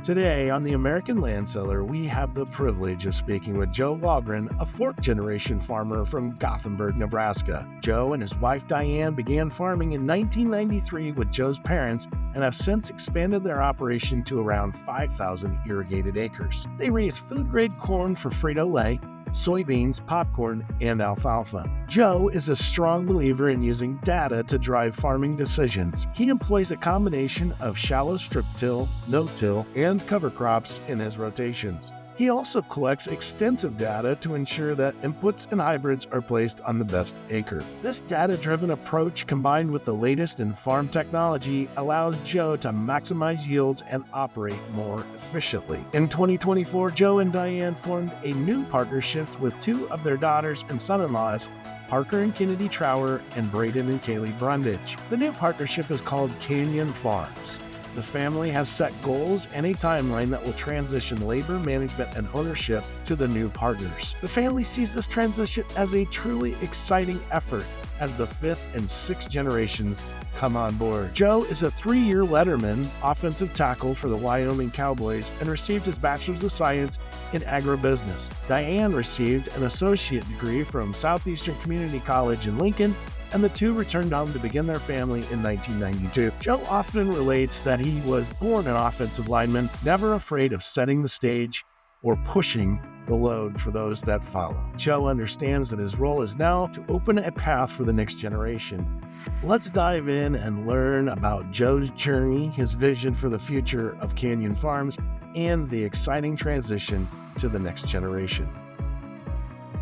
Today on the American Land Seller, we have the privilege of speaking with Joe Wahlgren, a fourth-generation farmer from Gothenburg, Nebraska. Joe and his wife Diane began farming in 1993 with Joe's parents and have since expanded their operation to around 5,000 irrigated acres. They raise food-grade corn for Frito-Lay, soybeans, popcorn, and alfalfa. Joe is a strong believer in using data to drive farming decisions. He employs a combination of shallow strip till, no-till, and cover crops in his rotations. He also collects extensive data to ensure that inputs and hybrids are placed on the best acre. This data-driven approach, combined with the latest in farm technology, allows Joe to maximize yields and operate more efficiently. In 2024, Joe and Diane formed a new partnership with two of their daughters and son-in-laws, Parker and Kennedy Trower and Braden and Kaylee Brundage. The new partnership is called Canyon Farms. The family has set goals and a timeline that will transition labor, management, and ownership to the new partners. The family sees this transition as a truly exciting effort as the fifth and sixth generations come on board. Joe is a 3-year letterman offensive tackle for the Wyoming Cowboys and received his Bachelor's of Science in Agribusiness. Diane received an associate degree from Southeastern Community College in Lincoln, and the two returned home to begin their family in 1992. Joe often relates that he was born an offensive lineman, never afraid of setting the stage or pushing the load for those that follow. Joe understands that his role is now to open a path for the next generation. Let's dive in and learn about Joe's journey, his vision for the future of Canyon Farms, and the exciting transition to the next generation.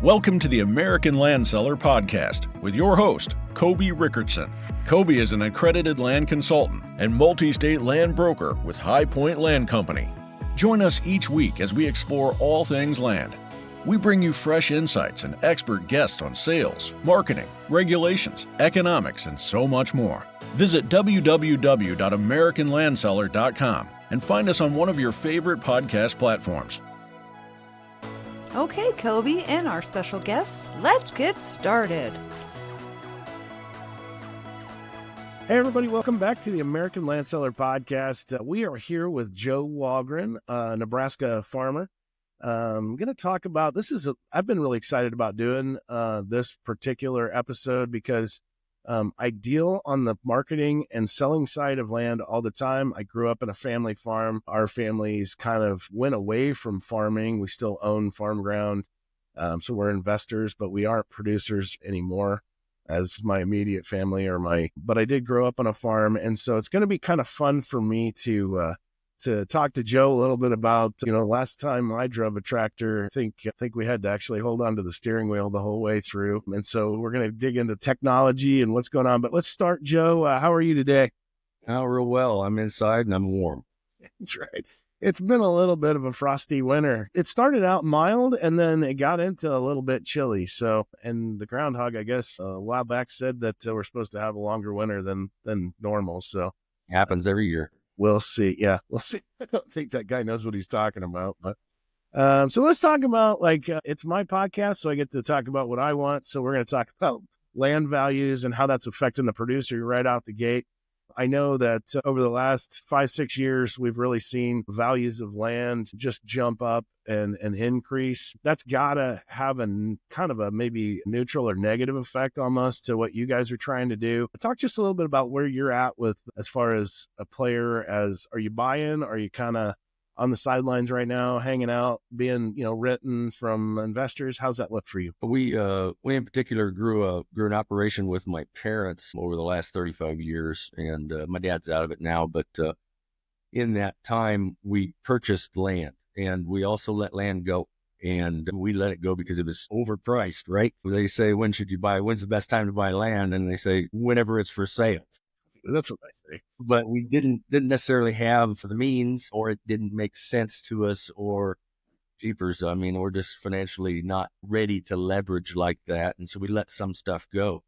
Welcome to the American Land Seller Podcast with your host, Kobe Rickardson. Kobe is an accredited land consultant and multi-state land broker with High Point Land Company. Join us each week as we explore all things land. We bring you fresh insights and expert guests on sales, marketing, regulations, economics, and so much more. Visit www.americanlandseller.com and find us on one of your favorite podcast platforms. Okay, Kobe and our special guests, let's get started. Hey everybody, welcome back to the American Land Seller Podcast. We are here with Joe Wahlgren, a Nebraska farmer. I'm going to talk about, I've been really excited about doing this particular episode because I deal on the marketing and selling side of land all the time. I grew up in a family farm. Our families kind of went away from farming. We still own farm ground. So we're investors, but we aren't producers anymore as my immediate family but I did grow up on a farm. And so it's going to be kind of fun for me to talk to Joe a little bit about, last time I drove a tractor, I think we had to actually hold on to the steering wheel the whole way through. And so we're going to dig into technology and what's going on. But let's start, Joe. How are you today? Oh, real well. I'm inside and I'm warm. That's right. It's been a little bit of a frosty winter. It started out mild and then it got into a little bit chilly. So, and the groundhog, I guess, a while back said that we're supposed to have a longer winter than normal. So happens every year. We'll see. Yeah, we'll see. I don't think that guy knows what he's talking about. But so let's talk about, it's my podcast, so I get to talk about what I want. So we're going to talk about land values and how that's affecting the producer right out the gate. I know that over the last 5-6 years, we've really seen values of land just jump up and increase. That's got to have a kind of a maybe neutral or negative effect almost to what you guys are trying to do. Talk just a little bit about where you're at with as far as a player. Are you buying? Are you kind of on the sidelines right now, hanging out, being written from investors? How's that look for you? We in particular grew an operation with my parents over the last 35 years, and my dad's out of it now. But in that time, we purchased land, and we also let land go. And we let it go because it was overpriced, right? They say, when should you buy? When's the best time to buy land? And they say, whenever it's for sale. That's what I say. But we didn't necessarily have the means, or it didn't make sense to us, or jeepers. I mean, we're just financially not ready to leverage like that. And so we let some stuff go. Of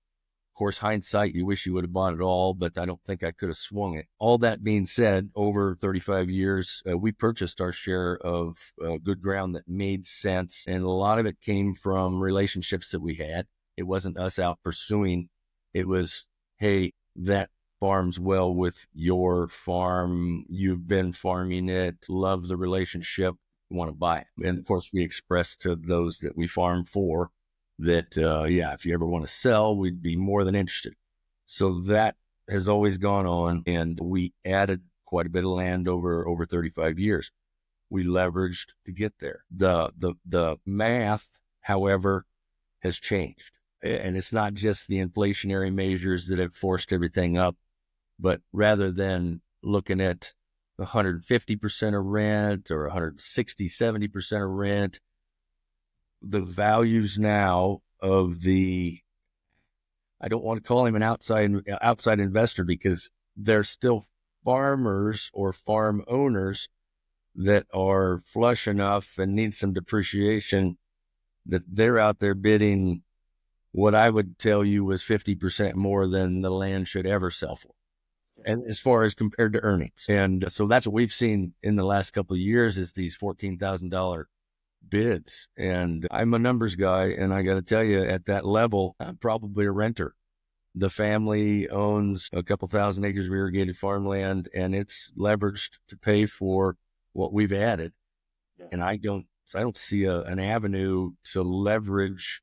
course, hindsight, you wish you would have bought it all, but I don't think I could have swung it. All that being said, over 35 years, we purchased our share of good ground that made sense. And a lot of it came from relationships that we had. It wasn't us out pursuing. It was, hey, that farms well with your farm, you've been farming it, love the relationship, want to buy it. And of course, we express to those that we farm for that, if you ever want to sell, we'd be more than interested. So that has always gone on, and we added quite a bit of land over 35 years. We leveraged to get there. The math, however, has changed. And it's not just the inflationary measures that have forced everything up, but rather than looking at 150% of rent or 160, 70% of rent, the values now of I don't want to call him an outside investor, because they're still farmers or farm owners that are flush enough and need some depreciation that they're out there bidding what I would tell you was 50% more than the land should ever sell for. And as far as compared to earnings. And so that's what we've seen in the last couple of years, is these $14,000 bids. And I'm a numbers guy, and I got to tell you, at that level, I'm probably a renter. The family owns a couple thousand acres of irrigated farmland, and it's leveraged to pay for what we've added. And I don't see an avenue to leverage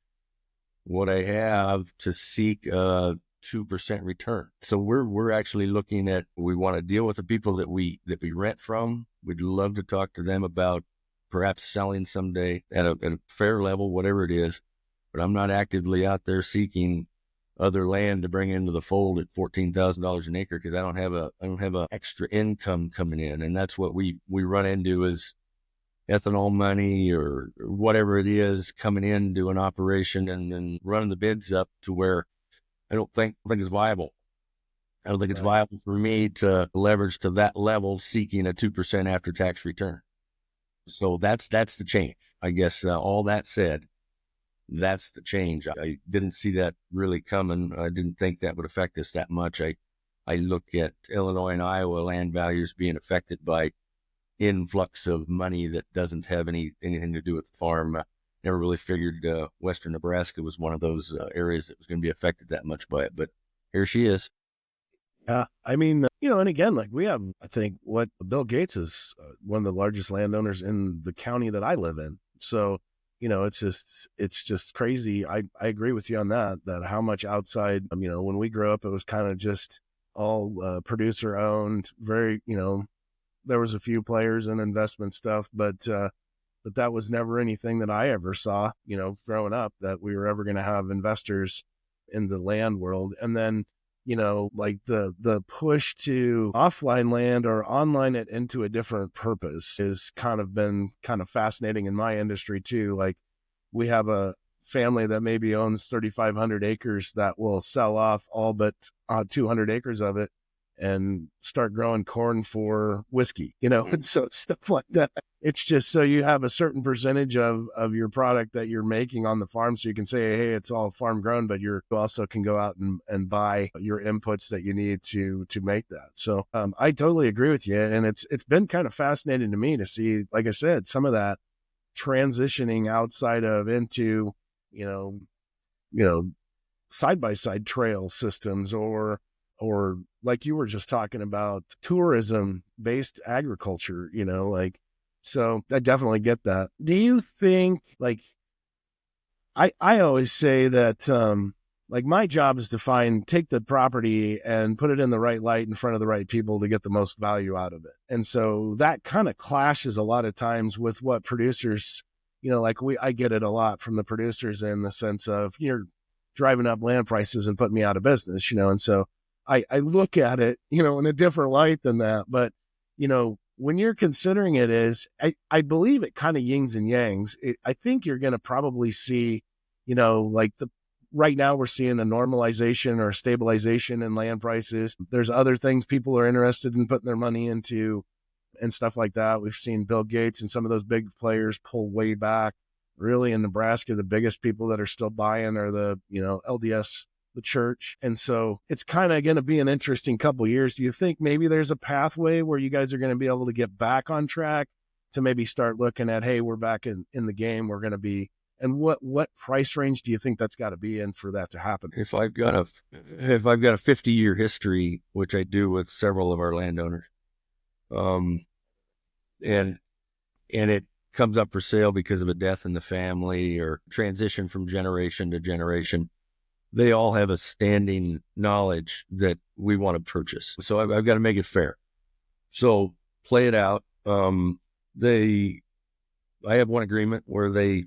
what I have to seek a 2% return. So we're actually looking at, we want to deal with the people that we rent from. We'd love to talk to them about perhaps selling someday at a fair level, whatever it is. But I'm not actively out there seeking other land to bring into the fold at $14,000 an acre, because I don't have a extra income coming in. And that's what we run into, is ethanol money or whatever it is coming into an operation and then running the bids up to where I don't think it's viable. I don't think it's viable for me to leverage to that level seeking a 2% after-tax return. So that's the change. I guess all that said, that's the change. I didn't see that really coming. I didn't think that would affect us that much. I look at Illinois and Iowa land values being affected by influx of money that doesn't have anything to do with the farm. Never really figured Western Nebraska was one of those areas that was going to be affected that much by it. But here she is. Yeah, I mean, and again, like we have, I think what Bill Gates is one of the largest landowners in the county that I live in. So, it's just crazy. I agree with you on that how much outside, when we grew up, it was kind of just all producer owned, very, there was a few players and investment stuff, but that was never anything that I ever saw, growing up, that we were ever going to have investors in the land world. And then, like the push to offline land or online it into a different purpose has kind of been kind of fascinating in my industry too. Like we have a family that maybe owns 3,500 acres that will sell off all but 200 acres of it and start growing corn for whiskey, and so stuff like that. It's just so you have a certain percentage of your product that you're making on the farm, so you can say, hey, it's all farm grown, but you also can go out and buy your inputs that you need to make that. So I totally agree with you, and it's been kind of fascinating to me to see, like I said, some of that transitioning outside of into side-by-side trail systems or like you were just talking about, tourism-based agriculture, so I definitely get that. Do you think, like, I always say that, like my job is to take the property and put it in the right light in front of the right people to get the most value out of it. And so that kind of clashes a lot of times with what producers, like I get it a lot from the producers in the sense of, you're driving up land prices and putting me out of business, and so I look at it, in a different light than that. But, when you're considering it as, I believe it kind of yings and yangs. I think you're going to probably see, like right now we're seeing a normalization or a stabilization in land prices. There's other things people are interested in putting their money into and stuff like that. We've seen Bill Gates and some of those big players pull way back. Really in Nebraska, the biggest people that are still buying are the, LDS, the church. And so it's kind of going to be an interesting couple of years. Do you think maybe there's a pathway where you guys are going to be able to get back on track to maybe start looking at, hey, we're back in the game. We're going to be And what price range do you think that's got to be in for that to happen? If I've got a 50-year history, which I do with several of our landowners, and it comes up for sale because of a death in the family or transition from generation to generation, they all have a standing knowledge that we want to purchase. So I've got to make it fair. So play it out. I have one agreement where they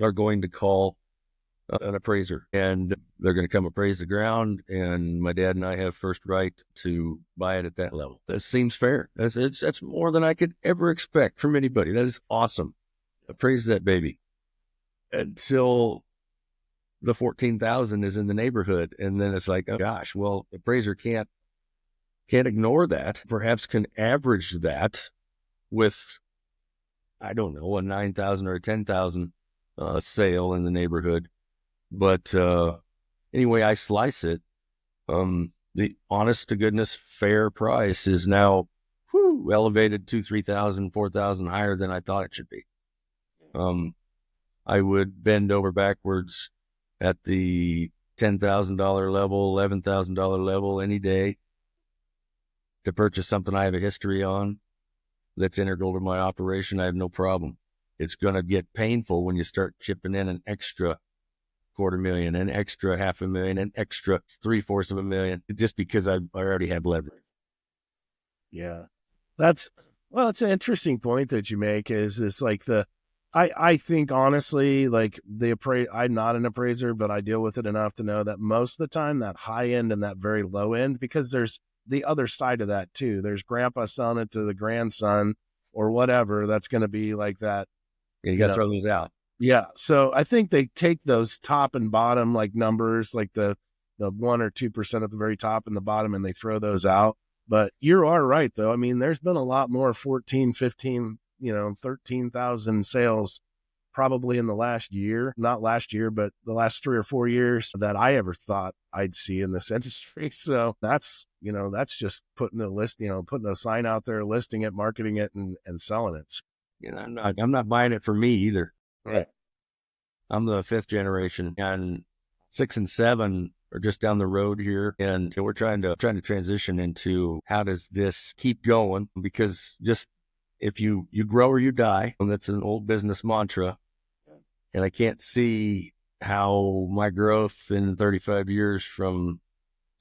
are going to call an appraiser, and they're going to come appraise the ground, and my dad and I have first right to buy it at that level. That seems fair. That's more than I could ever expect from anybody. That is awesome. Appraise that baby until the 14,000 is in the neighborhood, and then it's like, oh gosh, well, the appraiser can't ignore that. Perhaps can average that with, I don't know, a 9,000 or a 10,000 sale in the neighborhood. But anyway, I slice it. The honest to goodness fair price is now elevated 2,000, 3,000, 4,000 higher than I thought it should be. I would bend over backwards at the $10,000 level, $11,000 level any day to purchase something I have a history on that's integral to my operation. I have no problem. It's going to get painful when you start chipping in an extra $250,000, an extra $500,000, an extra $750,000, just because I already have leverage. Yeah, it's an interesting point that you make. Is like I think honestly, like I'm not an appraiser, but I deal with it enough to know that most of the time that high end and that very low end, because there's the other side of that too. There's grandpa selling it to the grandson or whatever. That's going to be like that. You got to throw those out. Yeah. So I think they take those top and bottom like numbers, like the 1 or 2% at the very top and the bottom, and they throw those out. But you are right, though. I mean, there's been a lot more 14, 15, 13,000 sales probably in the last year, not last year, but the last 3 or 4 years that I ever thought I'd see in this industry. So that's just putting putting a sign out there, listing it, marketing it, and selling it. I'm not buying it for me either. Right. I'm the 5th generation, and 6 and 7 are just down the road here, and we're trying to transition into how does this keep going? Because just if you grow or you die, and that's an old business mantra, and I can't see how my growth in 35 years from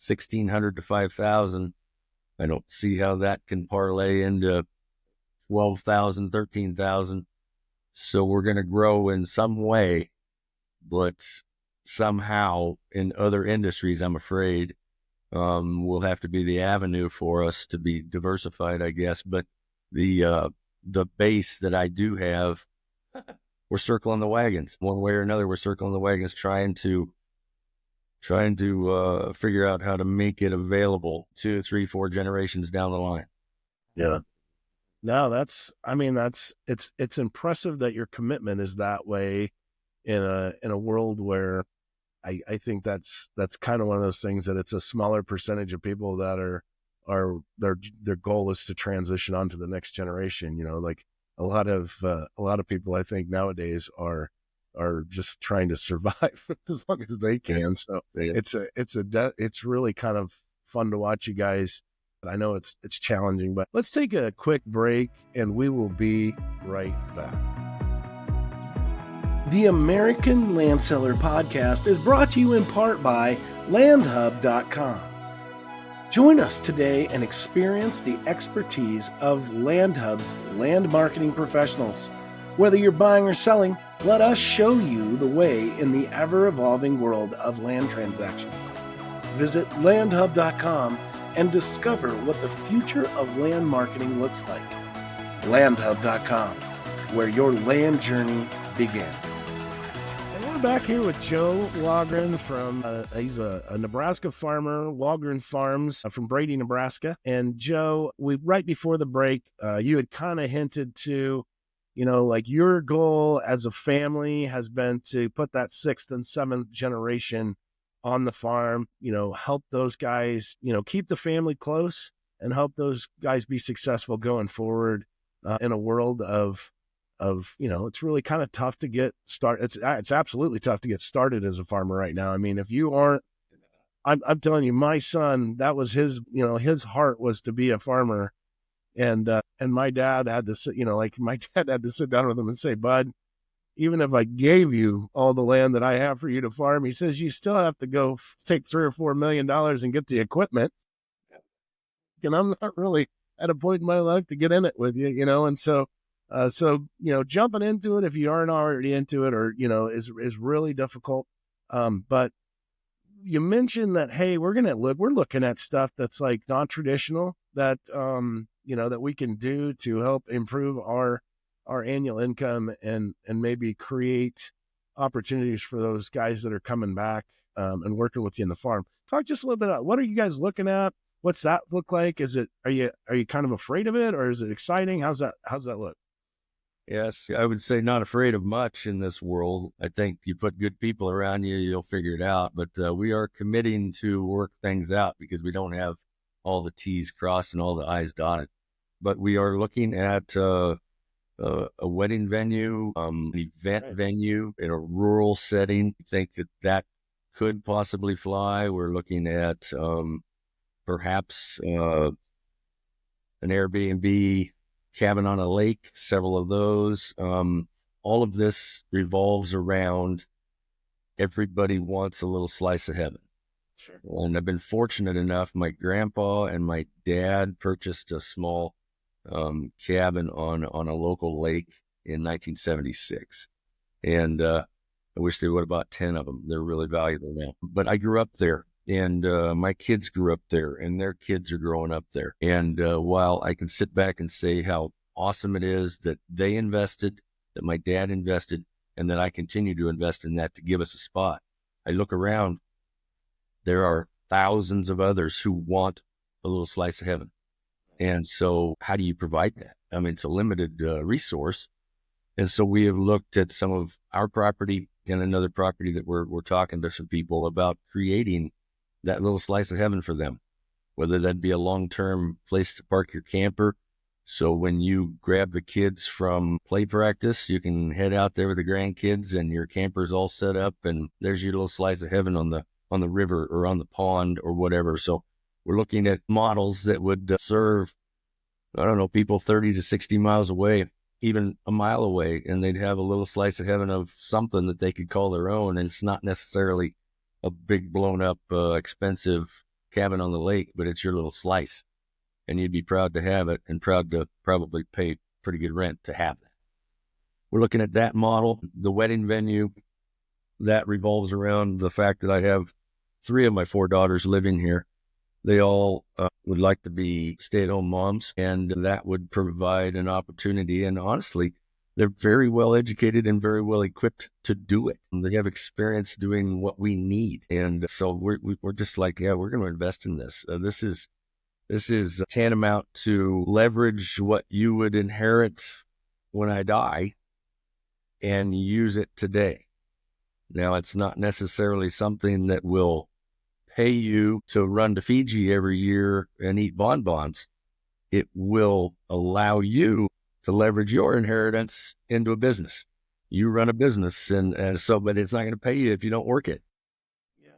1,600 to 5,000, I don't see how that can parlay into 12,000, 13,000. So we're going to grow in some way, but somehow in other industries, I'm afraid, will have to be the avenue for us to be diversified, I guess. But the base that I do have, we're circling the wagons one way or another. We're circling the wagons, trying to figure out how to make it available 2, 3, 4 generations down the line. Yeah. No, it's impressive that your commitment is that way in a world where I think that's kind of one of those things that it's a smaller percentage of people that are their goal is to transition on to the next generation. Like a lot of people I think nowadays are just trying to survive as long as they can. So it's really kind of fun to watch you guys. I know it's challenging, but let's take a quick break and we will be right back. The American Land Seller Podcast is brought to you in part by LandHub.com. Join us today and experience the expertise of LandHub's land marketing professionals. Whether you're buying or selling, let us show you the way in the ever-evolving world of land transactions. Visit LandHub.com and discover what the future of land marketing looks like. LandHub.com, where your land journey begins. And we're back here with Joe Wahlgren from, he's a Nebraska farmer, Wahlgren Farms from Brady, Nebraska. And Joe, right before the break, you had kind of hinted to, like your goal as a family has been to put that 6th and 7th generation on the farm, help those guys, keep the family close and help those guys be successful going forward in a world of it's really kind of tough to get started. It's absolutely tough to get started as a farmer right now. I mean, if you aren't, I'm telling you, my son, that was his, his heart was to be a farmer. And my dad had to sit, my dad had to sit down with him and say, bud, even if I gave you all the land that I have for you to farm, he says, you still have to go take $3 or $4 million and get the equipment. And I'm not really at a point in my life to get in it with you, and so jumping into it, if you aren't already into it, or, is really difficult. But you mentioned that, hey, we're looking at stuff that's like non-traditional that, that we can do to help improve our annual income and maybe create opportunities for those guys that are coming back, and working with you in the farm. Talk just a little bit about, what are you guys looking at? What's that look like? Are you kind of afraid of it, or is it exciting? How's that look? Yes, I would say not afraid of much in this world. I think you put good people around you, you'll figure it out. But we are committing to work things out because we don't have all the T's crossed and all the I's dotted. But we are looking at a wedding venue, an event venue in a rural setting. I think that could possibly fly. We're looking at perhaps an Airbnb cabin on a lake, several of those. All of this revolves around everybody wants a little slice of heaven. Sure. And I've been fortunate enough, my grandpa and my dad purchased a small cabin on a local lake in 1976. And I wish there were about 10 of them. They're really valuable now. But I grew up there. And my kids grew up there, and their kids are growing up there. And while I can sit back and say how awesome it is that they invested, that my dad invested, and that I continue to invest in that to give us a spot, I look around, there are thousands of others who want a little slice of heaven. And so how do you provide that? I mean, it's a limited resource. And so we have looked at some of our property and another property that we're talking to some people about creating that little slice of heaven for them, whether that be a long-term place to park your camper. So when you grab the kids from play practice, you can head out there with the grandkids and your camper's all set up, and there's your little slice of heaven on the river or on the pond or whatever. So we're looking at models that would serve, people 30 to 60 miles away, even a mile away, and they'd have a little slice of heaven of something that they could call their own. And it's not necessarily a big blown up, expensive cabin on the lake, but it's your little slice, and you'd be proud to have it and proud to probably pay pretty good rent to have that. We're looking at that model. The wedding venue, that revolves around the fact that I have 3 of my 4 daughters living here. They all would like to be stay-at-home moms, and that would provide an opportunity. And honestly, they're very well educated and very well equipped to do it. They have experience doing what we need. And so we're just like, yeah, we're going to invest in this. This is tantamount to leverage what you would inherit when I die and use it today. Now, it's not necessarily something that will pay you to run to Fiji every year and eat bonbons. It will allow you to leverage your inheritance into a business. You run a business, but it's not going to pay you if you don't work it. Yeah.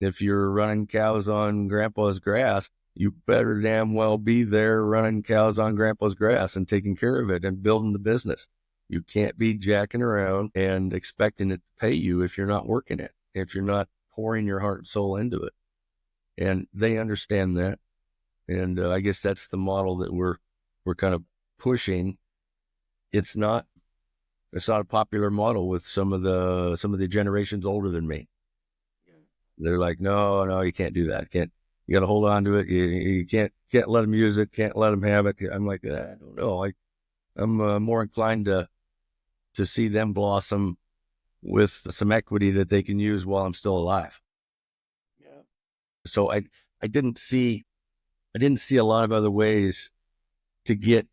If you're running cows on grandpa's grass, you better damn well be there running cows on grandpa's grass and taking care of it and building the business. You can't be jacking around and expecting it to pay you if you're not working it, if you're not pouring your heart and soul into it. And they understand that. And I guess that's the model that we're kind of pushing. It's not a popular model with some of the generations older than me. They're like, no, you can't do that. You got to hold on to it. You can't let them use it. Can't let them have it. I'm like, I don't know. I'm more inclined to see them blossom with some equity that they can use while I'm still alive. Yeah. So I didn't see a lot of other ways to get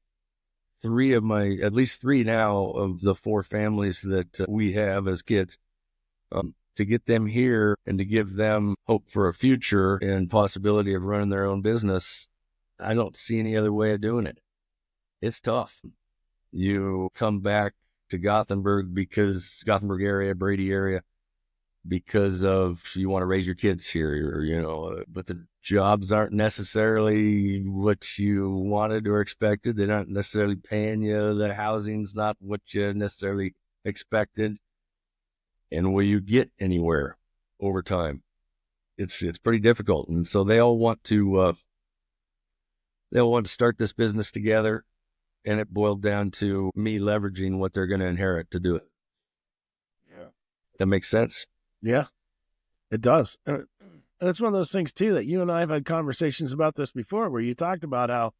at least three now of the 4 families that we have as kids, to get them here and to give them hope for a future and possibility of running their own business. I don't see any other way of doing it. It's tough. You come back to Gothenburg area, Brady area, because of you want to raise your kids here, or, but the jobs aren't necessarily what you wanted or expected. They're not necessarily paying you. The housing's not what you necessarily expected. And will you get anywhere over time? It's pretty difficult. And so they all want to start this business together. And it boiled down to me leveraging what they're going to inherit to do it. Yeah. That makes sense? Yeah, it does. And it's one of those things, too, that you and I have had conversations about this before, where you talked about how,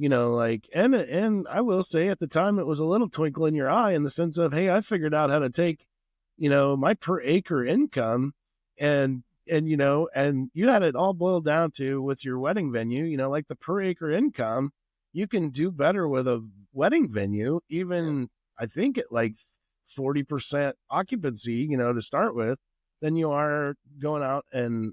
and I will say at the time it was a little twinkle in your eye in the sense of, hey, I figured out how to take, my per acre income and you had it all boiled down to with your wedding venue, like the per acre income, you can do better with a wedding venue, even I think at like 40% occupancy, to start with, than you are going out and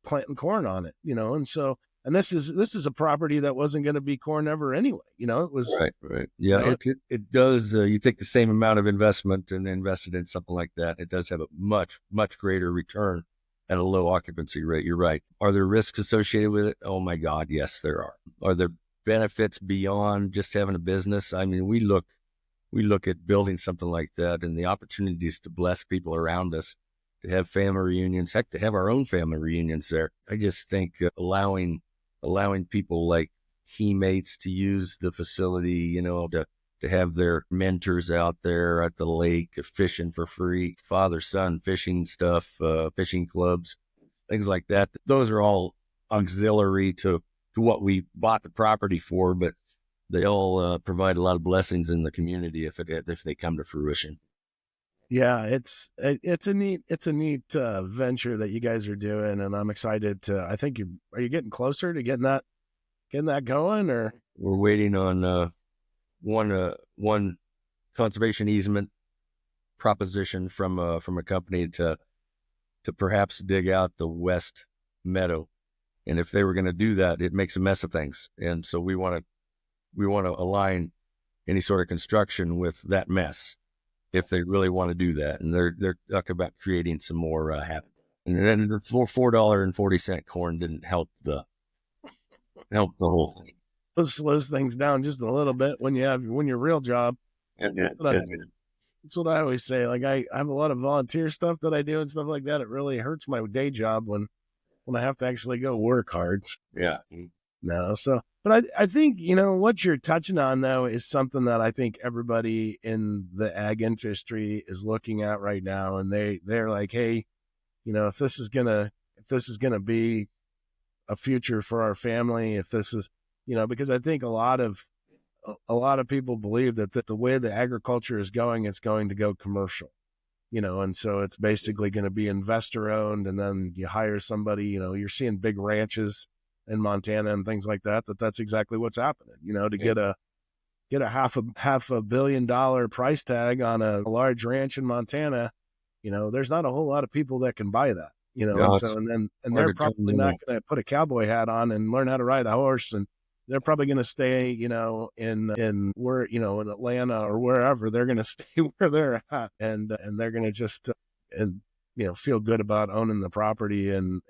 planting corn on it, and so, and this is a property that wasn't going to be corn ever anyway, it was right. Yeah, it does. You take the same amount of investment and invest it in something like that. It does have a much, much greater return at a low occupancy rate. You're right. Are there risks associated with it? Oh my God, yes, there are. Are there benefits beyond just having a business? I mean, we look at building something like that and the opportunities to bless people around us, to have family reunions, heck, to have our own family reunions there. I just think allowing people like teammates to use the facility, to have their mentors out there at the lake fishing for free, father-son fishing stuff, fishing clubs, things like that. Those are all auxiliary to what we bought the property for, but they all provide a lot of blessings in the community if they come to fruition. Yeah, it's a neat venture that you guys are doing, and I'm excited to. I think are you getting closer to getting that going, or we're waiting on one conservation easement proposition from a company to perhaps dig out the west meadow. And if they were going to do that, it makes a mess of things. And so we want to align any sort of construction with that mess if they really want to do that. And they're talking about creating some more happen. And then the $4.40 corn didn't help the whole thing. It slows things down just a little bit when your real job. That's what I always say. Like I have a lot of volunteer stuff that I do and stuff like that. It really hurts my day job when I have to actually go work hard. Yeah. No. So, but I think, what you're touching on though is something that I think everybody in the ag industry is looking at right now. And they're like, hey, if this is gonna be a future for our family, if this is, because I think a lot of people believe that the way the agriculture is going, it's going to go commercial. And so it's basically going to be investor owned, and then you hire somebody, you're seeing big ranches in Montana and things like that. That's exactly what's happening, to get a half a $1 billion price tag on a large ranch in Montana. There's not a whole lot of people that can buy that, and so, and they're probably not going to put a cowboy hat on and learn how to ride a horse, and they're probably going to stay, in where, in Atlanta or wherever. They're going to stay where they're at, and they're going to just, feel good about owning the property and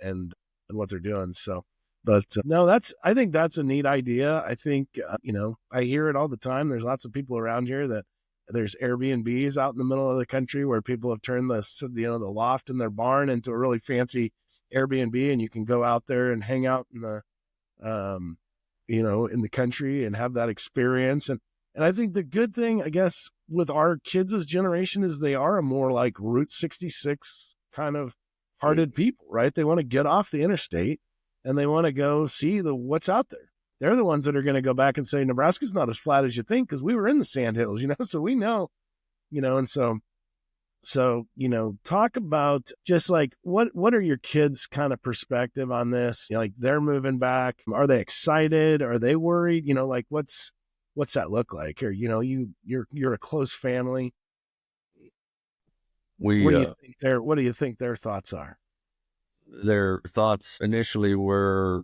what they're doing. So, but no, I think that's a neat idea. I think, I hear it all the time. There's lots of people around here that there's Airbnbs out in the middle of the country where people have turned the loft in their barn into a really fancy Airbnb, and you can go out there and hang out in the, in the country and have that experience. And I think the good thing, I guess, with our kids' generation is they are a more like Route 66 kind of hearted people, right? They want to get off the interstate and they want to go see what's out there. They're the ones that are going to go back and say, Nebraska's not as flat as you think, because we were in the sandhills, so we know, and so, talk about just like, what are your kids' kind of perspective on this? Like they're moving back. Are they excited? Are they worried? Like what's that look like? Or, you're a close family. What do you think their thoughts are? Their thoughts initially were,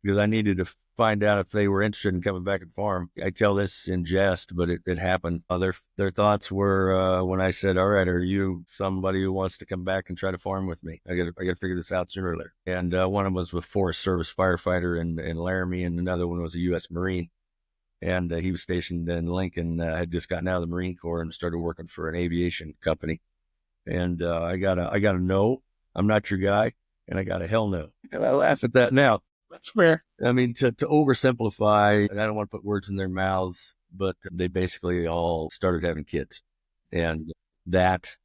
because I needed find out if they were interested in coming back and farm. I tell this in jest, but it happened. Their thoughts were when I said, "All right, are you somebody who wants to come back and try to farm with me? I got to figure this out sooner or later." And one of them was a Forest Service firefighter in Laramie, and another one was a U.S. Marine. And he was stationed in Lincoln. Had just gotten out of the Marine Corps and started working for an aviation company. And I got a no, I'm not your guy, and I got a hell no. And I laugh at that now. That's fair. I mean, to oversimplify, and I don't want to put words in their mouths, but they basically all started having kids. And that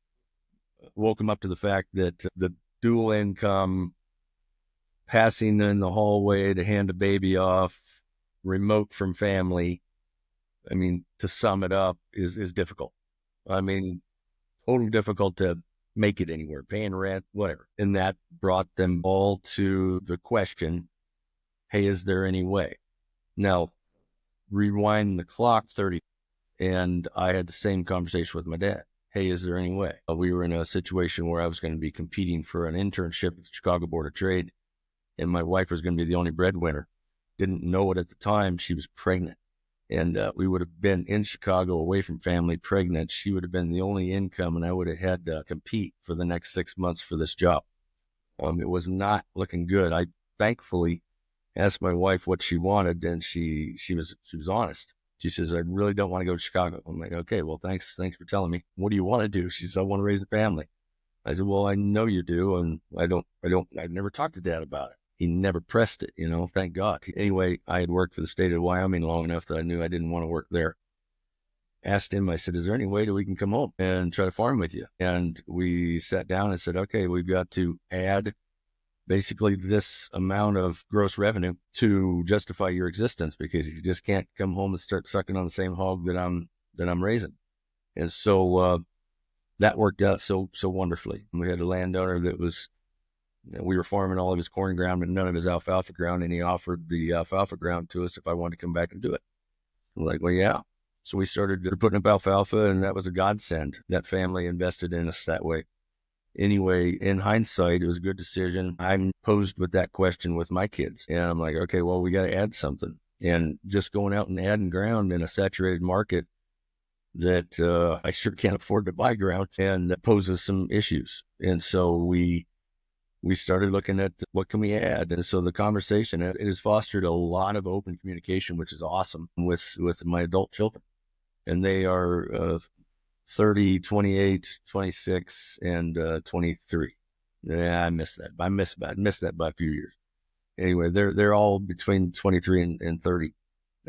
woke them up to the fact that the dual income, passing in the hallway to hand a baby off, remote from family, I mean, to sum it up, is difficult. I mean, totally difficult to make it anywhere, paying rent, whatever. And that brought them all to the question, hey, is there any way? Now, rewind the clock 30, and I had the same conversation with my dad. Hey, is there any way? We were in a situation where I was going to be competing for an internship at the Chicago Board of Trade, and my wife was going to be the only breadwinner. Didn't know it at the time. She was pregnant, and we would have been in Chicago away from family, pregnant. She would have been the only income, and I would have had to compete for the next 6 months for this job. It was not looking good. I thankfully asked my wife what she wanted, and she was honest. She says, I really don't want to go to Chicago. I'm like, okay, well, thanks for telling me. What do you want to do? She said, I want to raise a family. I said, well, I know you do, and I've never talked to Dad about it. He never pressed it, thank God. Anyway, I had worked for the state of Wyoming long enough that I knew I didn't want to work there. Asked him, I said, is there any way that we can come home and try to farm with you? And we sat down and said, okay, we've got to add basically this amount of gross revenue to justify your existence, because you just can't come home and start sucking on the same hog that I'm raising. And so that worked out so wonderfully. We had a landowner that was, we were farming all of his corn ground, but none of his alfalfa ground, and he offered the alfalfa ground to us if I wanted to come back and do it. I'm like, well, yeah. So we started putting up alfalfa, and that was a godsend. That family invested in us that way. Anyway, in hindsight, it was a good decision. I'm posed with that question with my kids, and I'm like, okay, well, we got to add something. And just going out and adding ground in a saturated market that I sure can't afford to buy ground, and that poses some issues. And so we started looking at what can we add. And so the conversation, it has fostered a lot of open communication, which is awesome, with my adult children. And they are 30, 28, 26, and 23. Yeah, I missed that. I missed that by a few years. Anyway, they're all between 23 and 30,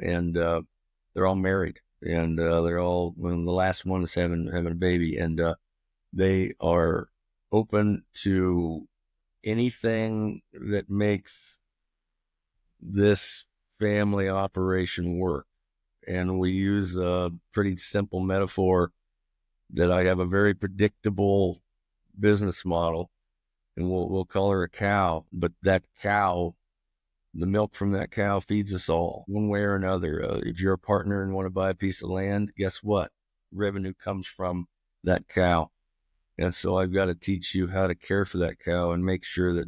and they're all married, and they're all, the last one is having a baby, and they are open to anything that makes this family operation work. And we use a pretty simple metaphor that I have a very predictable business model, and we'll call her a cow, but that cow, the milk from that cow feeds us all one way or another. If you're a partner and want to buy a piece of land, guess what? Revenue comes from that cow. And so I've got to teach you how to care for that cow and make sure that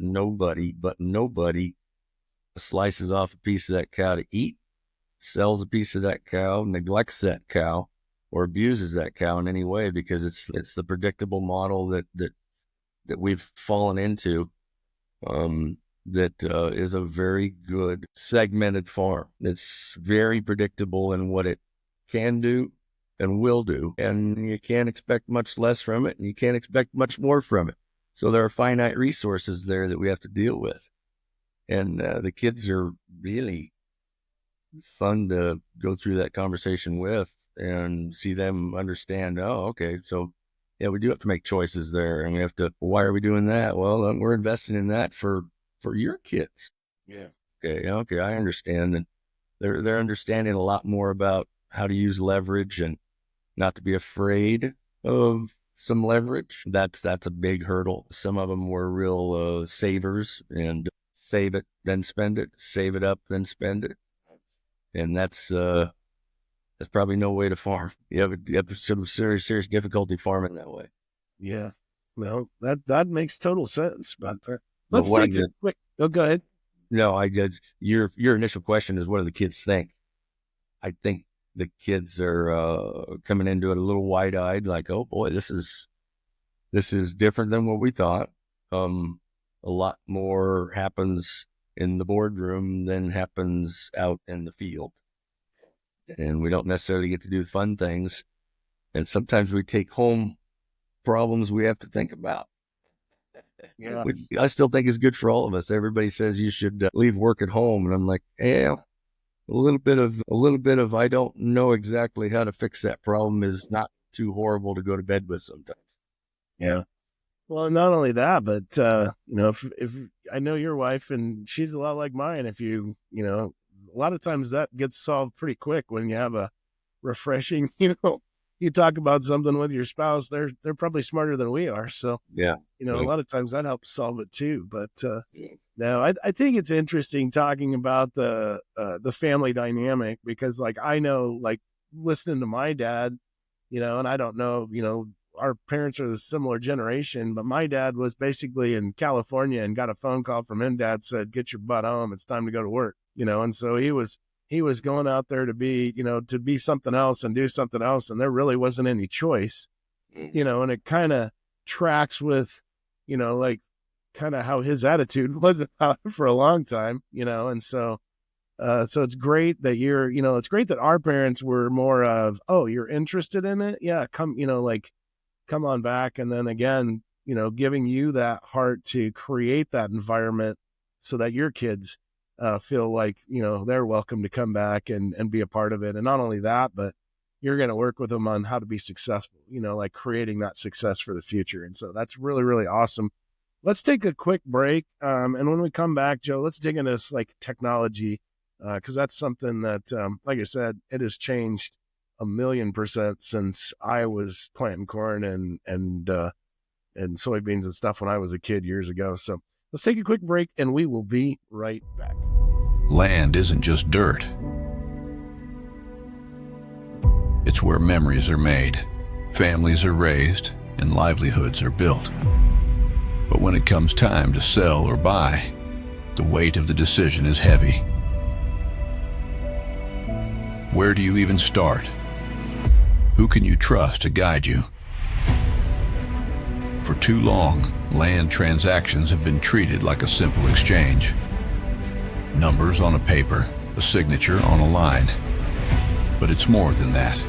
nobody slices off a piece of that cow to eat, sells a piece of that cow, neglects that cow, or abuses that cow in any way, because it's the predictable model that we've fallen into, that is a very good segmented farm. It's very predictable in what it can do and will do, and you can't expect much less from it, and you can't expect much more from it. So there are finite resources there that we have to deal with. And the kids are really fun to go through that conversation with and see them understand, oh, okay, so yeah, we do have to make choices there, and we have to, why are we doing that? Well, we're investing in that for your kids. Yeah. Okay, I understand. And they're understanding a lot more about how to use leverage and not to be afraid of some leverage. That's a big hurdle. Some of them were real savers, and save it, then spend it, save it up, then spend it. And that's probably no way to farm. You have some serious difficulty farming that way. Yeah. Well, that makes total sense. But let's take a quick. Oh, go ahead. No, I just your initial question is what do the kids think? I think the kids are coming into it a little wide-eyed, like, oh boy, this is different than what we thought. A lot more happens in the boardroom than happens out in the field. And we don't necessarily get to do fun things. And sometimes we take home problems we have to think about. Yeah. I still think it's good for all of us. Everybody says you should leave work at home. And I'm like, yeah, a little bit of, I don't know exactly how to fix that problem is not too horrible to go to bed with sometimes. Yeah. Well, not only that, but, if I know your wife and she's a lot like mine, a lot of times that gets solved pretty quick when you have a refreshing, you talk about something with your spouse, they're probably smarter than we are. So, yeah, a lot of times that helps solve it too. But, no, I think it's interesting talking about the family dynamic because like, I know, like listening to my dad, and I don't know, our parents are the similar generation, but my dad was basically in California and got a phone call from him. Dad said, "Get your butt home. It's time to go to work." And so he was going out there to be something else and do something else. And there really wasn't any choice, and it kind of tracks with, like kind of how his attitude was about it for a long time, and so it's great that it's great that our parents were more of, oh, you're interested in it. Yeah. Come on back. And then again, giving you that heart to create that environment so that your kids feel like, they're welcome to come back and be a part of it. And not only that, but you're going to work with them on how to be successful, like creating that success for the future. And so that's really, really awesome. Let's take a quick break. And when we come back, Joe, let's dig into this like technology, because that's something that, like I said, it has changed 1,000,000% since I was planting corn and soybeans and stuff when I was a kid years ago. So let's take a quick break and we will be right back. Land isn't just dirt. It's where memories are made, families are raised, and livelihoods are built. But when it comes time to sell or buy, the weight of the decision is heavy. Where do you even start? Who can you trust to guide you? For too long, land transactions have been treated like a simple exchange. Numbers on a paper, a signature on a line. But it's more than that.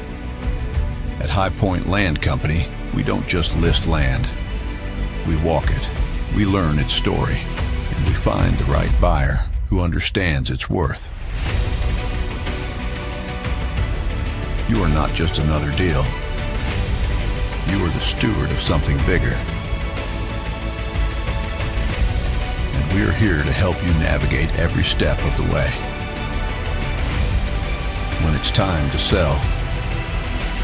At High Point Land Company, we don't just list land. We walk it, we learn its story, and we find the right buyer who understands its worth. You are not just another deal. You are the steward of something bigger. And we are here to help you navigate every step of the way. When it's time to sell,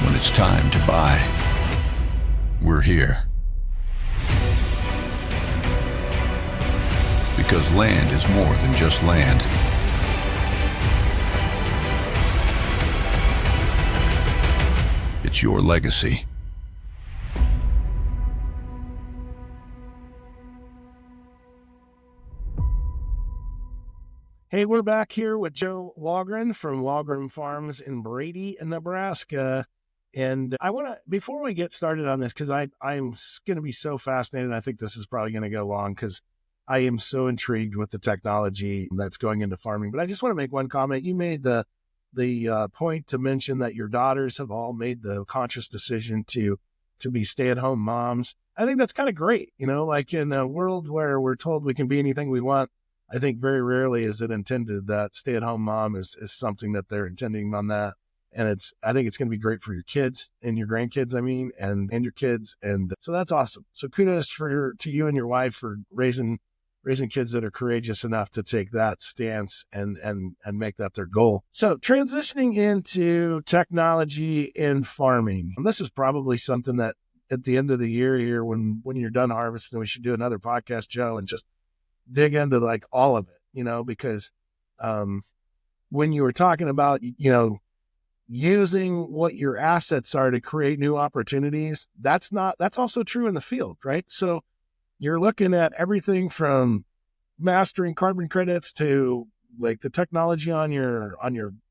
when it's time to buy, we're here. Because land is more than just land. It's your legacy. Hey, we're back here with Joe Wahlgren from Wahlgren Farms in Brady, Nebraska. And I want to, before we get started on this, because I'm going to be so fascinated, I think this is probably going to go long because I am so intrigued with the technology that's going into farming. But I just want to make one comment. You made the point to mention that your daughters have all made the conscious decision to be stay-at-home moms. I think that's kind of great. Like in a world where we're told we can be anything we want, I think very rarely is it intended that stay-at-home mom is something that they're intending on that. And I think it's going to be great for your kids and your grandkids, and your kids. And so that's awesome. So kudos to you and your wife for raising kids that are courageous enough to take that stance and make that their goal. So transitioning into technology in farming. This is probably something that at the end of the year here, when you're done harvesting, we should do another podcast, Joe, and just dig into like all of it, because when you were talking about, using what your assets are to create new opportunities, that's also true in the field, right? So you're looking at everything from mastering carbon credits to like the technology on your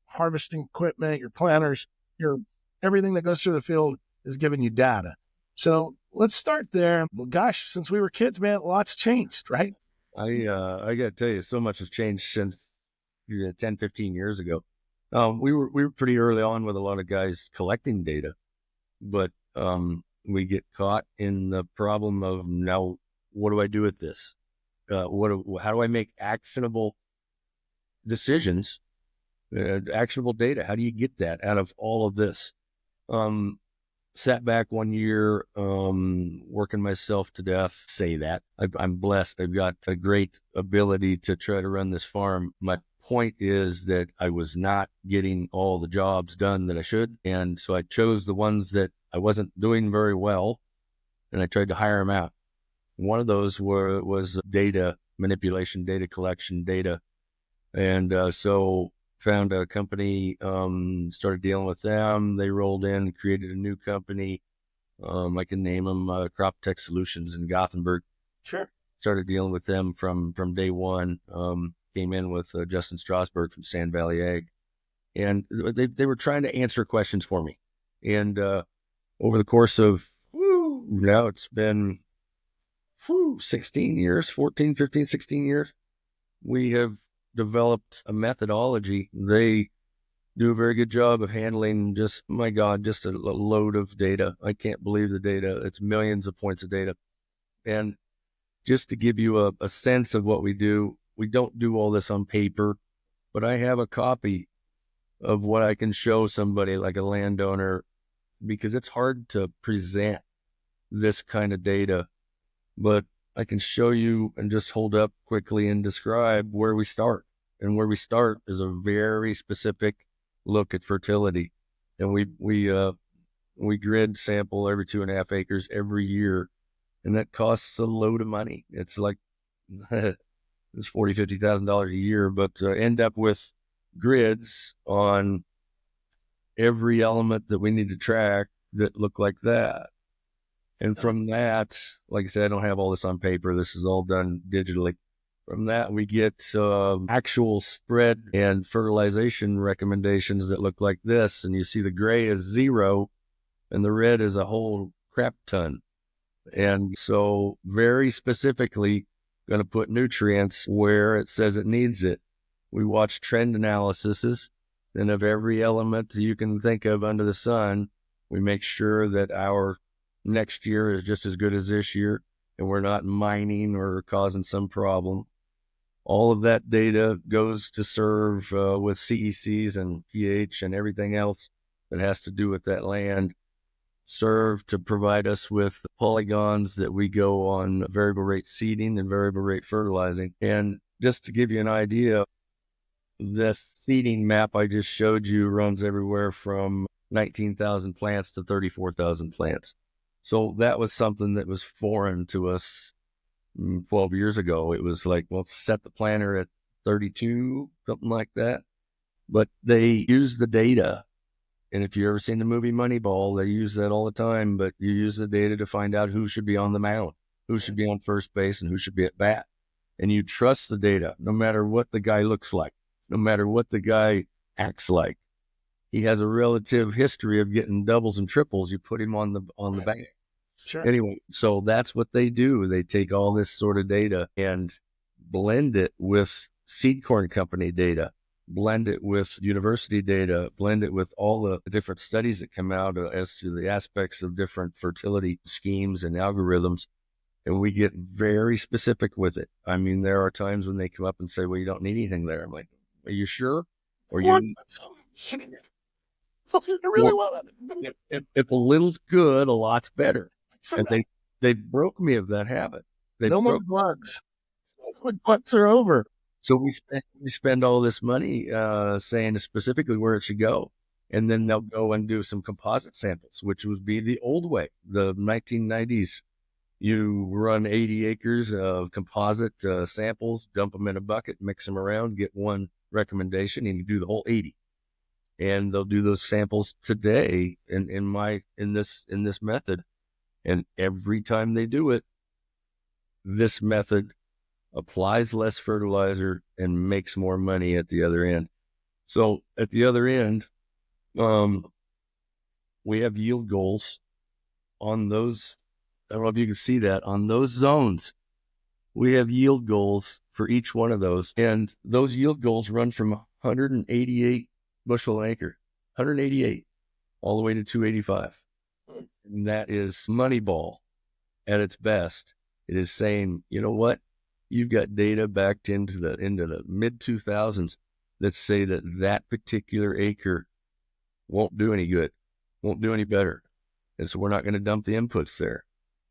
harvesting equipment, your planters, your everything that goes through the field is giving you data. So let's start there. Well, gosh, since we were kids, man, lots changed, right? I got to tell you, so much has changed since 10, 15 years ago. We were pretty early on with a lot of guys collecting data, but we get caught in the problem of, now, what do I do with this? How do I make actionable decisions, actionable data? How do you get that out of all of this? Sat back one year, working myself to death. Say that I'm blessed. I've got a great ability to try to run this farm. My point is that I was not getting all the jobs done that I should. And so I chose the ones that I wasn't doing very well, and I tried to hire them out. One of those was data manipulation, data collection, data. And so found a company, started dealing with them. They rolled in, created a new company. I can name them Crop Tech Solutions in Gothenburg. Sure. Started dealing with them from day one. Came in with Justin Strasberg from Sand Valley Ag. And they were trying to answer questions for me. And over the course of, now it's been 16 years, 14, 15, 16 years, we have developed a methodology. They do a very good job of handling just a load of data. I can't believe the data. It's millions of points of data. And just to give you a sense of what we do, we don't do all this on paper, but I have a copy of what I can show somebody like a landowner, because it's hard to present this kind of data, but I can show you and just hold up quickly and describe where we start. And where we start is a very specific look at fertility. And we grid sample every 2.5 acres every year. And that costs a load of money. It's like, it's $40,000, $50,000 a year, but end up with grids on every element that we need to track that look like that. And from that, like I said, I don't have all this on paper. This is all done digitally. From that, we get actual spread and fertilization recommendations that look like this. And you see the gray is 0 and the red is a whole crap ton. And so very specifically going to put nutrients where it says it needs it. We watch trend analyses, and of every element you can think of under the sun, we make sure that our next year is just as good as this year, and we're not mining or causing some problem. All of that data goes to serve with CECs and pH and everything else that has to do with that land, serve to provide us with polygons that we go on variable rate seeding and variable rate fertilizing. And just to give you an idea, this seeding map I just showed you runs everywhere from 19,000 plants to 34,000 plants. So that was something that was foreign to us 12 years ago. It was like, well, set the planter at 32, something like that. But they use the data. And if you've ever seen the movie Moneyball, they use that all the time. But you use the data to find out who should be on the mound, who should be on first base, and who should be at bat. And you trust the data, no matter what the guy looks like, no matter what the guy acts like. He has a relative history of getting doubles and triples. You put him on the bank. Sure. Anyway, so that's what they do. They take all this sort of data and blend it with seed corn company data, blend it with university data, blend it with all the different studies that come out as to the aspects of different fertility schemes and algorithms. And we get very specific with it. I mean, there are times when they come up and say, well, you don't need anything there. I'm like, are you sure? Or you really want it. If a little's good, a lot's better. And they broke me of that habit. No more bugs. Bugs are over. So we spend all this money saying specifically where it should go. And then they'll go and do some composite samples, which would be the old way, the 1990s. You run 80 acres of composite samples, dump them in a bucket, mix them around, get one recommendation, and you do the whole 80. And they'll do those samples today in this method. And every time they do it, this method applies less fertilizer, and makes more money at the other end. So at the other end, we have yield goals on those. I don't know if you can see that on those zones. We have yield goals for each one of those. And those yield goals run from 188 bushel an acre, 188, all the way to 285. And that is Moneyball at its best. It is saying, you know what? You've got data backed into the mid 2000s that say that particular acre won't do any good, won't do any better. And so we're not going to dump the inputs there.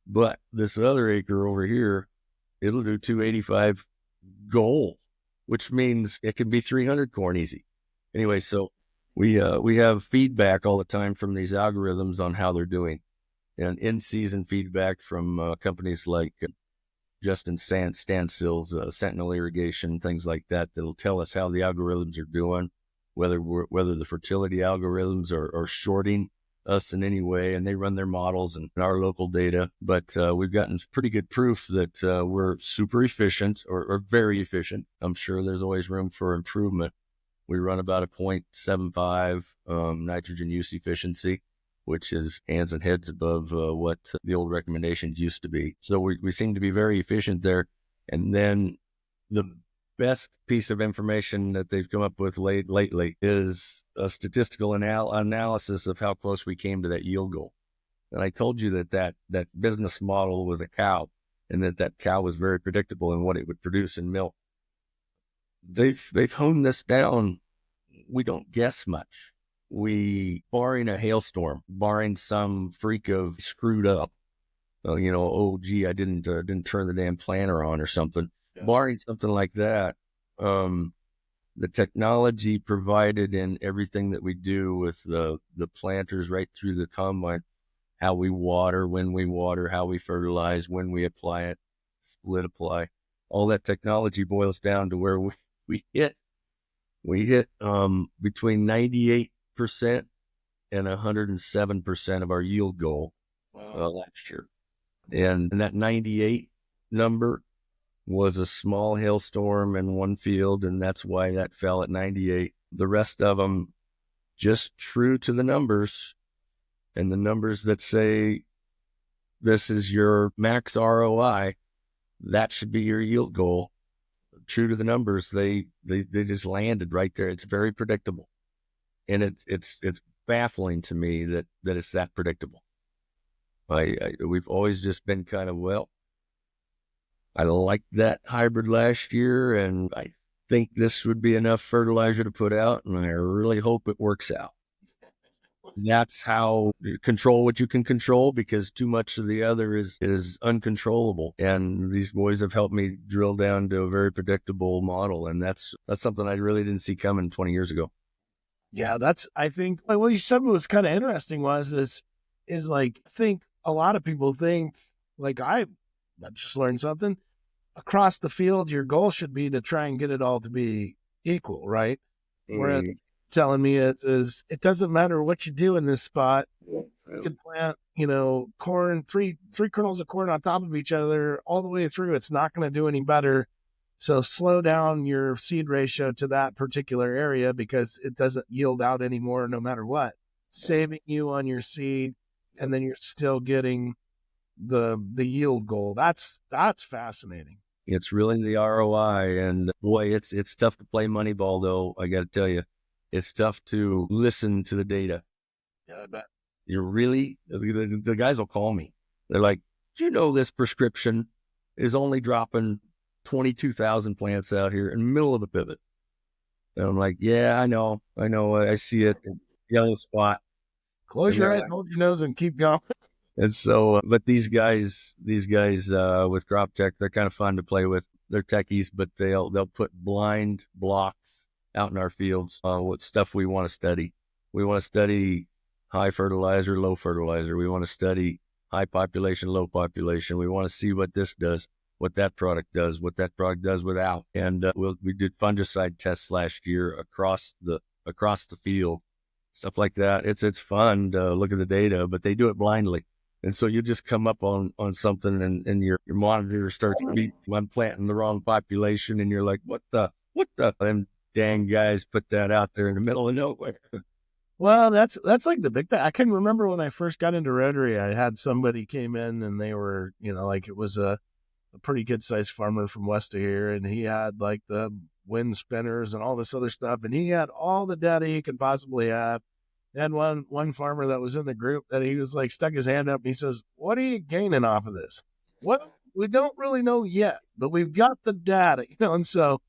But this other acre over here, it'll do 285 goal, which means it can be 300 corn easy. Anyway, so we have feedback all the time from these algorithms on how they're doing, and in-season feedback from companies like Justin Stansill's Sentinel Irrigation, things like that, that'll tell us how the algorithms are doing, whether the fertility algorithms are shorting us in any way, and they run their models and our local data. But we've gotten pretty good proof that we're super efficient or very efficient. I'm sure there's always room for improvement. We run about a 0.75 nitrogen use efficiency, which is hands and heads above what the old recommendations used to be. So we seem to be very efficient there. And then the best piece of information that they've come up with lately is a statistical analysis of how close we came to that yield goal. And I told you that business model was a cow, and that cow was very predictable in what it would produce in milk. They've honed this down. We don't guess much. Barring a hailstorm, barring some freak of screwed up, I didn't turn the damn planter on or something. Yeah. Barring something like that, the technology provided in everything that we do with the planters right through the combine, how we water, when we water, how we fertilize, when we apply it, split apply, all that technology boils down to where we hit between 98% and 107% of our yield goal last year. And that 98 number was a small hailstorm in one field, and that's why that fell at 98. The rest of them just true to the numbers, and the numbers that say this is your max ROI, that should be your yield goal. True to the numbers, they just landed right there. It's very predictable, and it's baffling to me that it's that predictable. We've always just been kind of, I liked that hybrid last year, and I think this would be enough fertilizer to put out, and I really hope it works out. That's how you control what you can control, because too much of the other is uncontrollable. And these boys have helped me drill down to a very predictable model, and that's something I really didn't see coming 20 years ago. Yeah, I think what you said was kind of interesting is like, I think a lot of people think, like I just learned something, across the field, your goal should be to try and get it all to be equal, right? Whereas telling me it doesn't matter what you do in this spot. You can plant, corn, three kernels of corn on top of each other all the way through. It's not going to do any better. So slow down your seed ratio to that particular area, because it doesn't yield out anymore no matter what. Saving you on your seed, and then you're still getting the yield goal. That's fascinating. It's really the ROI, and boy, it's tough to play Moneyball, though. I got to tell you, it's tough to listen to the data. Yeah, I bet. The guys will call me. They're like, "Do you know this prescription is only dropping 22,000 plants out here in the middle of the pivot?" And I'm like, "Yeah, I know, I see it, yellow spot." Close your eyes, hold your nose, and keep going. And so, but these guys with Crop Tech, they're kind of fun to play with. They're techies, but they'll put blind blocks out in our fields on what stuff we want to study. We want to study high fertilizer, low fertilizer. We want to study high population, low population. We want to see what this does, what that product does, what that product does without. And we did fungicide tests last year across the field, stuff like that. It's fun to look at the data, but they do it blindly. And so you just come up on something and your monitor starts beeping, I'm planting the wrong population. And you're like, what the? Them dang guys put that out there in the middle of nowhere. Well, that's like the big thing. I can remember when I first got into Rotary, I had somebody came in and they were, like it was a pretty good sized farmer from west of here. And he had like the wind spinners and all this other stuff. And he had all the data he could possibly have. And one farmer that was in the group that he was like stuck his hand up and he says, what are you gaining off of this? What? We don't really know yet, but we've got the data, and so,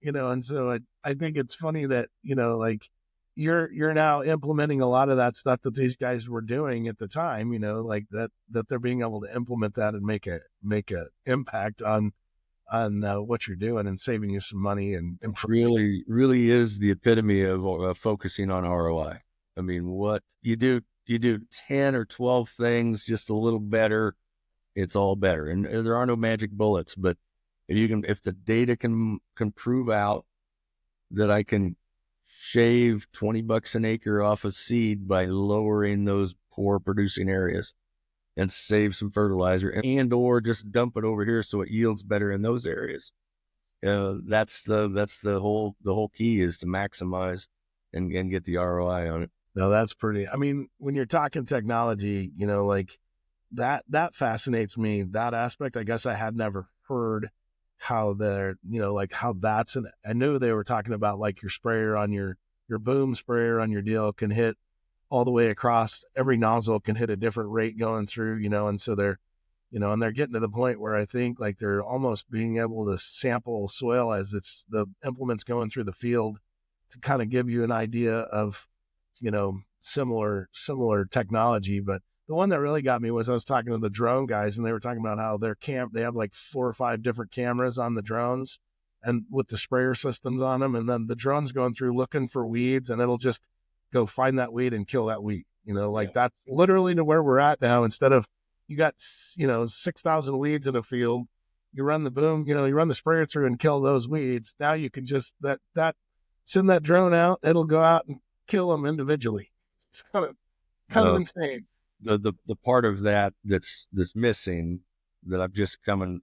I think it's funny that, like you're now implementing a lot of that stuff that these guys were doing at the time, like that they're being able to implement that and make a impact on what you're doing and saving you some money and really, really is the epitome of focusing on ROI. I mean, what you do 10 or 12 things just a little better, it's all better. And there are no magic bullets, but if the data can prove out that I can shave $20 an acre off of seed by lowering those poor producing areas and save some fertilizer and or just dump it over here so it yields better in those areas. That's the whole key is to maximize and get the ROI on it. No, that's pretty. I mean, when you're talking technology, like that fascinates me. That aspect, I guess I had never heard how they're, like how that's I knew they were talking about like your sprayer on your boom sprayer on your deal can hit all the way across. Every nozzle can hit a different rate going through, and so they're, and they're getting to the point where I think like they're almost being able to sample soil as it's the implements going through the field to kind of give you an idea of, similar technology. But the one that really got me was I was talking to the drone guys and they were talking about how they have like 4 or 5 different cameras on the drones and with the sprayer systems on them. And then the drone's going through looking for weeds and it'll just go find that weed and kill that weed. That's literally to where we're at now. Instead of you got, 6,000 weeds in a field, you run the boom, you run the sprayer through and kill those weeds. Now you can just send that drone out. It'll go out and kill them individually. It's kind of insane. The part of that that's missing that I've just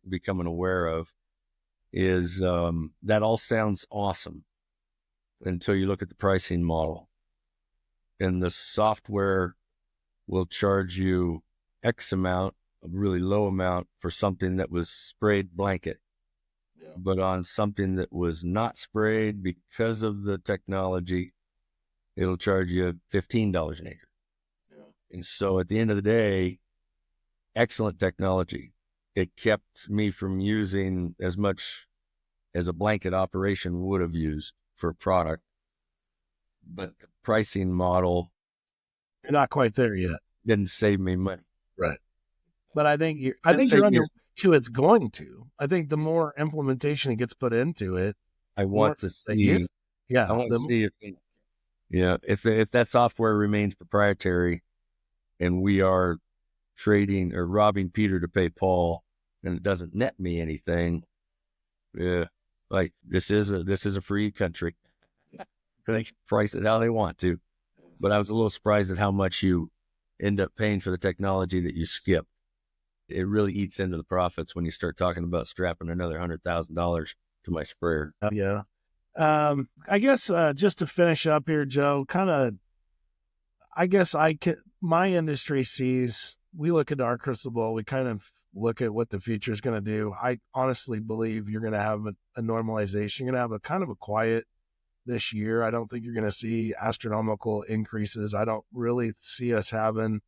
becoming aware of is that all sounds awesome until you look at the pricing model, and the software will charge you X amount, a really low amount for something that was sprayed blanket. But on something that was not sprayed because of the technology, it'll charge you $15 an acre. Yeah. And so at the end of the day, excellent technology. It kept me from using as much as a blanket operation would have used for a product. But the pricing model, you're not quite there yet. Didn't save me money. Right. But I think you're on your way to it's going to. I think the more implementation it gets put into it, I want to see. Yeah. I want to see if that software remains proprietary and we are trading or robbing Peter to pay Paul and it doesn't net me anything. Yeah. Like this is a free country. They can price it how they want to. But I was a little surprised at how much you end up paying for the technology that you skip. It really eats into the profits when you start talking about strapping another $100,000 to my sprayer. Yeah. I guess just to finish up here, Joe, my industry sees, we look into our crystal ball, we kind of look at what the future is going to do. I honestly believe you're going to have a normalization. You're going to have a kind of a quiet this year. I don't think you're going to see astronomical increases. I don't really see us having,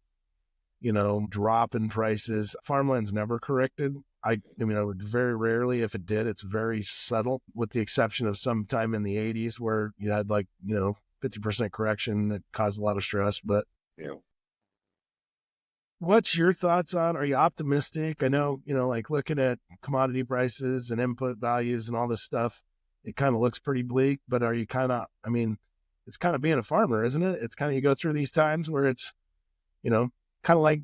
drop in prices. Farmland's never corrected. I would very rarely, if it did, it's very subtle, with the exception of sometime in the 80s where you had 50% correction that caused a lot of stress. But what's your thoughts on, are you optimistic? I know, looking at commodity prices and input values and all this stuff, it kind of looks pretty bleak, but are you it's kind of being a farmer, isn't it? It's kind of, you go through these times where it's, kind of like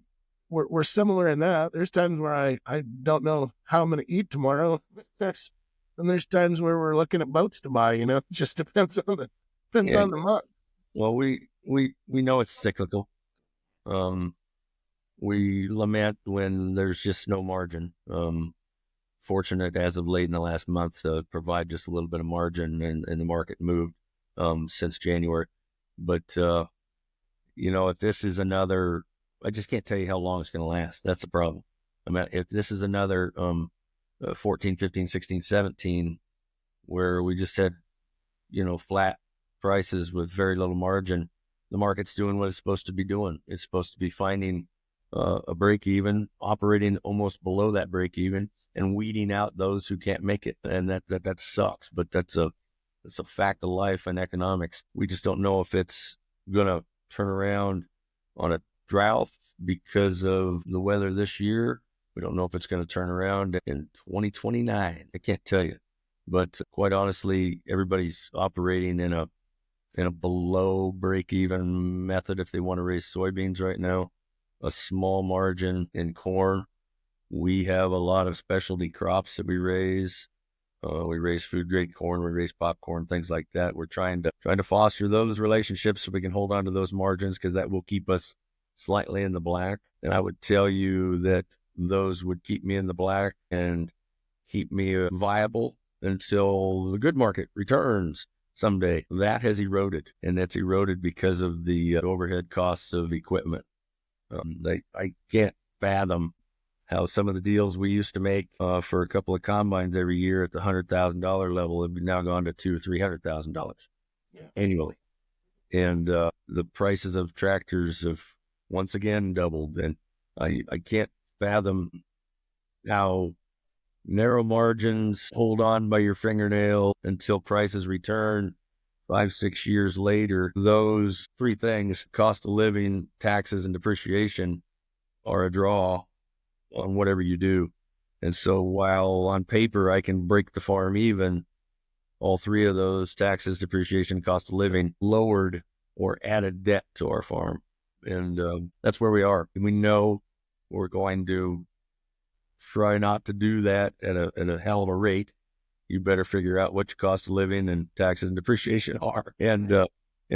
we're similar in that. There's times where I don't know how I'm going to eat tomorrow. And there's times where we're looking at boats to buy, it just depends on the month. Well, we know it's cyclical. We lament when there's just no margin. Fortunate as of late in the last month to provide just a little bit of margin, and the market moved since January. But, if this is another, I just can't tell you how long it's going to last. That's the problem. I mean, if this is another 14, 15, 16, 17, where we just had, flat prices with very little margin, the market's doing what it's supposed to be doing. It's supposed to be finding a break even, operating almost below that break even, and weeding out those who can't make it. And that sucks, but that's a fact of life and economics. We just don't know if it's going to turn around on a drought because of the weather this year. We don't know if it's going to turn around in 2029. I can't tell you. But quite honestly, everybody's operating in a below break-even method if they want to raise soybeans right now. A small margin in corn. We have a lot of specialty crops that we raise. We raise food-grade corn, we raise popcorn, things like that. We're trying to foster those relationships so we can hold on to those margins, because that will keep us slightly in the black. And I would tell you that those would keep me in the black and keep me viable until the good market returns someday. That has eroded, and that's eroded because of the overhead costs of equipment. I can't fathom how some of the deals we used to make for a couple of combines every year at the $100,000 level have now gone to $200,000-$300,000 annually. And the prices of tractors have once again doubled. And I can't fathom how narrow margins, hold on by your fingernail until prices return 5-6 years later. Those three things, cost of living, taxes, and depreciation, are a draw on whatever you do. And so while on paper I can break the farm even, all three of those, taxes, depreciation, cost of living, lowered or added debt to our farm. And that's where we are. We know we're going to try not to do that at a hell of a rate. You better figure out what your cost of living and taxes and depreciation are, and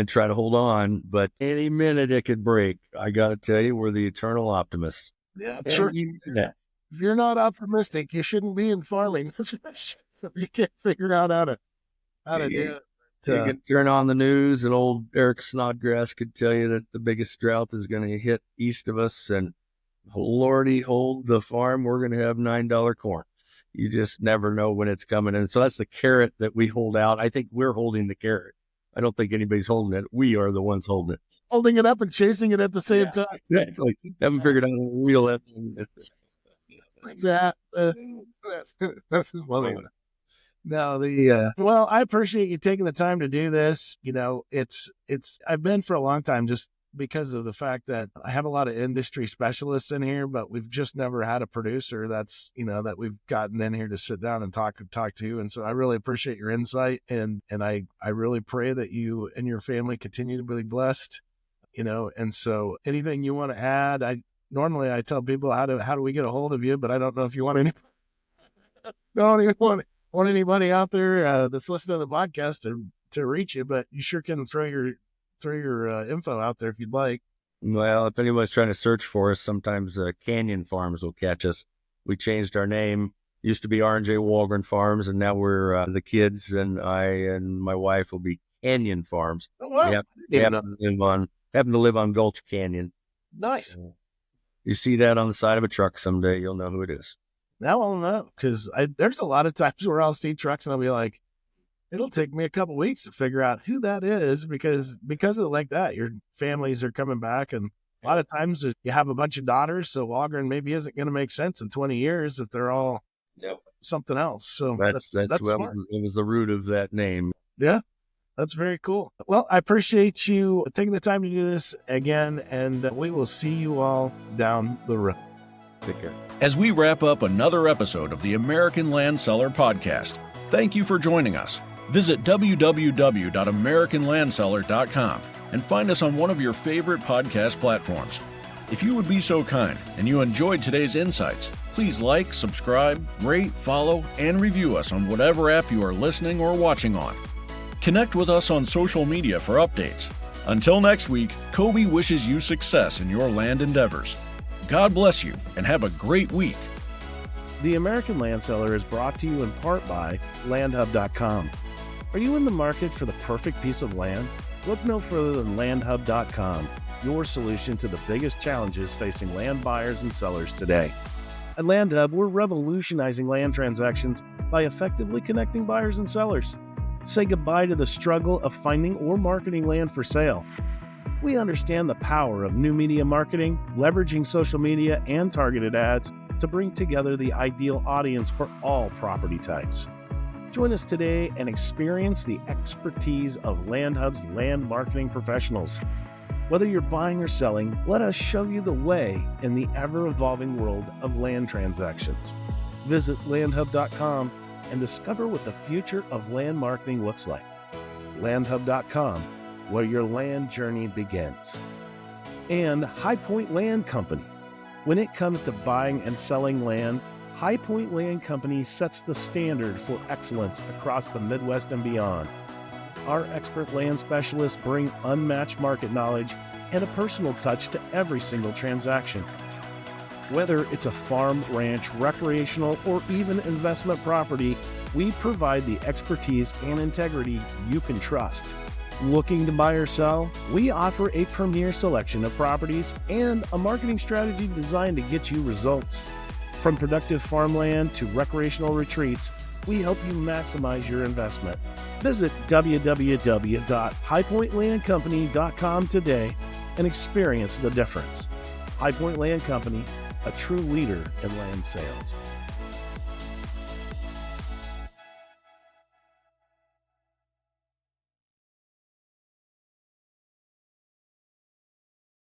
try to hold on. But any minute it could break. I got to tell you, we're the eternal optimists. Yeah, sure. If you're not optimistic, you shouldn't be in farming. You can't figure out how to do it. You can turn on the news, and old Eric Snodgrass could tell you that the biggest drought is going to hit east of us, and Lordy, hold the farm, we're going to have $9 corn. You just never know when it's coming. And so that's the carrot that we hold out. I think we're holding the carrot. I don't think anybody's holding it. We are the ones holding it. Holding it up and chasing it at the same time. Exactly. Haven't figured out how to wheel it. That's funny. No, well, I appreciate you taking the time to do this. I've been for a long time just because of the fact that I have a lot of industry specialists in here, but we've just never had a producer that's, that we've gotten in here to sit down and talk to. And so I really appreciate your insight. And I really pray that you and your family continue to be blessed, and so anything you want to add, normally I tell people how do we get a hold of you, but I don't know if you want any, don't even want anybody out there that's listening to the podcast to reach you, but you sure can throw your info out there if you'd like. Well, if anybody's trying to search for us, sometimes Canyon Farms will catch us. We changed our name. Used to be R&J Wahlgren Farms, and now we're the kids and I and my wife will be Canyon Farms. Oh, wow. We happen to live on Gulch Canyon. Nice. You see that on the side of a truck someday, you'll know who it is. Now I'll know, because there's a lot of times where I'll see trucks and I'll be like, it'll take me a couple weeks to figure out who that is, because of like that, your families are coming back, and a lot of times you have a bunch of daughters, so Wahlgren maybe isn't going to make sense in 20 years if they're all something else. So that's smart. It was the root of that name. Yeah, that's very cool. Well, I appreciate you taking the time to do this again, and we will see you all down the road. Take care. As we wrap up another episode of the American Land Seller Podcast, thank you for joining us. Visit www.americanlandseller.com and find us on one of your favorite podcast platforms. If you would be so kind and you enjoyed today's insights, please like, subscribe, rate, follow, and review us on whatever app you are listening or watching on. Connect with us on social media for updates. Until next week, Kobe wishes you success in your land endeavors. God bless you and have a great week. The American Land Seller is brought to you in part by landhub.com. Are you in the market for the perfect piece of land? Look no further than landhub.com, your solution to the biggest challenges facing land buyers and sellers today. At LandHub, we're revolutionizing land transactions by effectively connecting buyers and sellers. Say goodbye to the struggle of finding or marketing land for sale. We understand the power of new media marketing, leveraging social media and targeted ads to bring together the ideal audience for all property types. Join us today and experience the expertise of LandHub's land marketing professionals. Whether you're buying or selling, let us show you the way in the ever-evolving world of land transactions. Visit landhub.com and discover what the future of land marketing looks like. Landhub.com, where your land journey begins. And High Point Land Company. When it comes to buying and selling land, High Point Land Company sets the standard for excellence across the Midwest and beyond. Our expert land specialists bring unmatched market knowledge and a personal touch to every single transaction. Whether it's a farm, ranch, recreational, or even investment property, we provide the expertise and integrity you can trust. Looking to buy or sell? We offer a premier selection of properties and a marketing strategy designed to get you results. From productive farmland to recreational retreats, we help you maximize your investment. Visit www.highpointlandcompany.com today and experience the difference. High Point Land Company, a true leader in land sales.